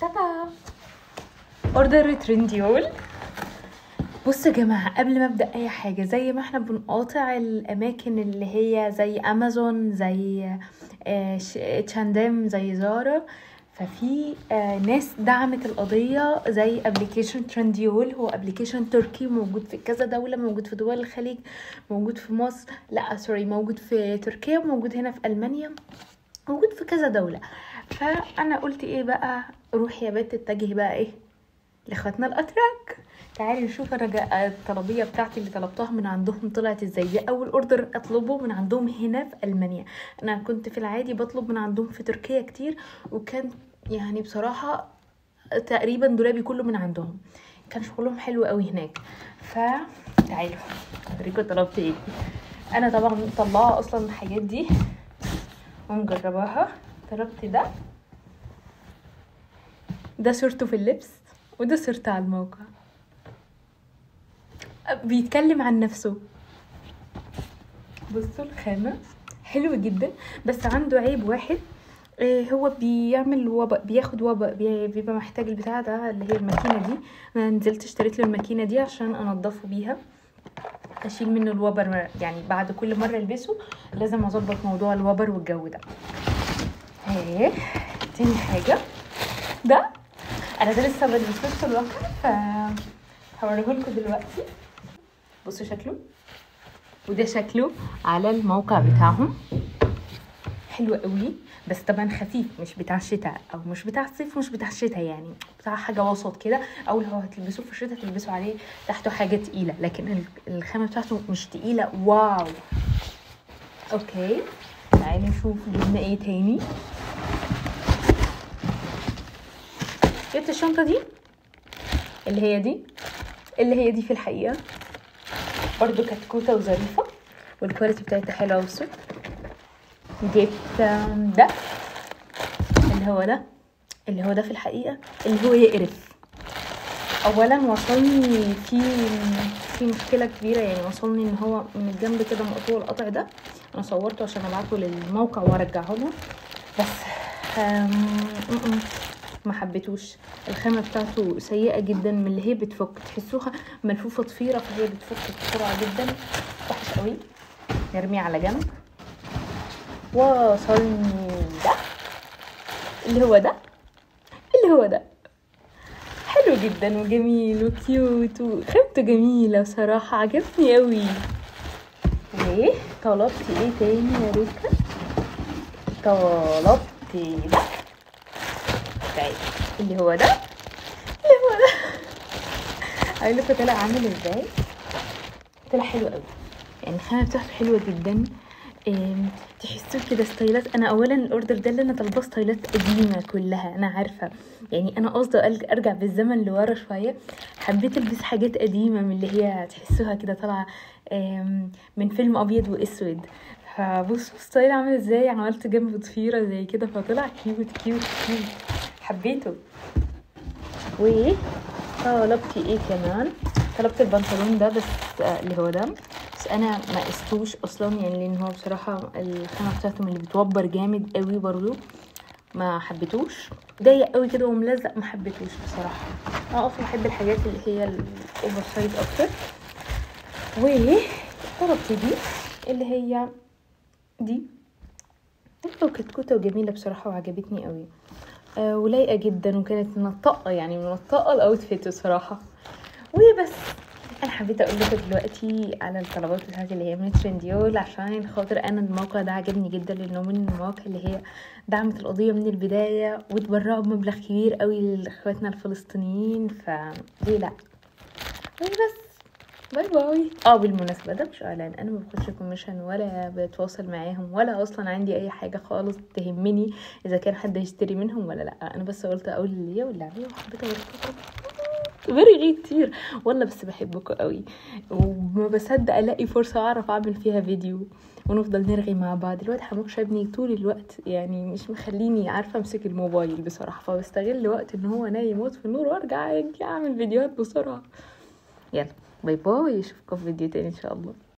تاتا اوردر ترنديول. بصوا يا جماعه، قبل ما ابدا اي حاجه، زي ما احنا بنقاطع الاماكن اللي هي زي امازون، زي تشاندام، زي زارا، ففي ناس دعمت القضيه زي ابلكيشن ترنديول. هو ابلكيشن تركي موجود في كذا دوله، موجود في دول الخليج، موجود في مصر، لا سوري، موجود في تركيا، وموجود هنا في المانيا، موجود في كذا دوله. فانا قلت ايه بقى، روحي يا بنت اتجهي بقى ايه لاخواتنا الاتراك. تعالي نشوف انا الطلبيه بتاعتي اللي طلبتها من عندهم طلعت ازاي. دي اول اوردر اطلبه من عندهم هنا في المانيا. انا كنت في العادي بطلب من عندهم في تركيا كتير، وكان يعني بصراحه تقريبا دولابي كله من عندهم، كان شغلهم حلو قوي هناك. فتعالوا اوريكم طلبت ايه. انا طبعا مطلعه اصلا الحاجات دي ومجرباها. طلبت ده صورته في اللبس، وده صورته على الموقع، بيتكلم عن نفسه. بصوا الخامة حلوة جدا، بس عنده عيب واحد، هو بيعمل وبق، بياخد وبق، بيبقى محتاج البتاع ده اللي هي الماكينة دي. انا نزلت اشتريت له الماكينة دي عشان انضفه بيها، اشيل منه الوبر، يعني بعد كل مرة البسه لازم اظبط موضوع الوبر والجو ده. تاني حاجة ده، انا ده لسه بلبسوش في الواقع، هوريهولكوا دلوقتي. بصوا شكله، وده شكله على الموقع بتاعهم. حلو قوي، بس طبعا خفيف، مش بتاع الشتاء او مش بتاع الصيف، مش بتاع الشتاء، يعني بتاع حاجه وسط كده. او لو هتلبسوه في الشتاء تلبسوا عليه تحته حاجه تقيله، لكن الخامه بتاعته مش تقيله. واو. اوكي تعالي نشوف جبنا ايه تاني. جبت الشنطه دي اللي هي دي في الحقيقه برضو كتكوته وظريفه، والكواليتي بتاعتها حلوه والصوت. جبت ده اللي هو ده في الحقيقه اللي هو يقرف. اولا وصلني في مشكله كبيره، يعني وصلني ان هو من الجنب كده مقطوع القطع ده. انا صورته عشان ابعته للموقع وارجعه لهم، بس ما حبيتوش. الخامه بتاعته سيئه جدا، من اللي هي بتفك، تحسوها ملفوفه ضفيره، فهي بتفك بسرعه جدا، وحش قوي. نرميه على جنب. وصلني ده اللي هو ده حلو جدا وجميل وكيوت وخامته جميله بصراحه، عجبني قوي. طلبت ايه تاني يا ريكا؟ طلبت ده اللي هو ده هقول لكم طلع عامل ازاي. طلع حلو قوي، يعني الخامه بتاعته حلوه جدا. تحسوا كده ستايلات. انا اولا الاوردر ده اللي انا طالباه ستايلات قديمه كلها، انا عارفه، يعني انا قصدي ارجع بالزمن لورا شويه. حبيت البس حاجات قديمه من اللي هي تحسوها كده طالعه من فيلم ابيض واسود. فبصوا ستايل عامل ازاي، عملت جنب ضفيره زي كده، فطلع كيوت كيوت كيوت، حبيته. طلبت ايه كمان؟ طلبت البنطلون ده، بس اللي هو ده، بس انا ما قستوش اصلا، يعني لان هو بصراحه الخامه بتاعته من اللي بتوبر جامد قوي، برضو ما حبيتوش، ضيق قوي كده وملزق، ما حبيتوش بصراحه. انا اصلا بحب الحاجات اللي هي الاوفر سايز اكتر. طلبت دي اللي هي دي، كتكوته وجميله بصراحه وعجبتني قوي، ولايقه جدا، وكانت منطقه، يعني منطقه الاوتفيت بصراحه. وبس انا حبيت اقول لكم دلوقتي على الطلبات بتاعتي اللي هي من ترنديول، عشان خاطر انا الموقع ده عجبني جدا، لانه من المواقع اللي هي دعمت القضيه من البدايه، وتبرعوا بمبلغ كبير قوي لاخواتنا الفلسطينيين، فليه لا. بس باي باي. بالمناسبه ده مش اعلان، انا ما باخدش كوميشن ولا بتواصل معاهم، ولا اصلا عندي اي حاجه خالص تهمني اذا كان حد هيشتري منهم ولا لا. انا بس قلت اقول اللي ليا واللي عليا، وحبيت اوريكم برغي كتير والله، بس بحبكم قوي، وما بصدق الاقي فرصه اعرف اعمل فيها فيديو ونفضل نرغي مع بعض. الوقت حموك ابني طول الوقت، يعني مش مخليني عارفه امسك الموبايل بصراحه، فبستغل وقت ان هو نايم واطفي النور وارجع اعمل فيديوهات بسرعه. يلا باي باي، اشوفكم في فيديو تاني ان شاء الله.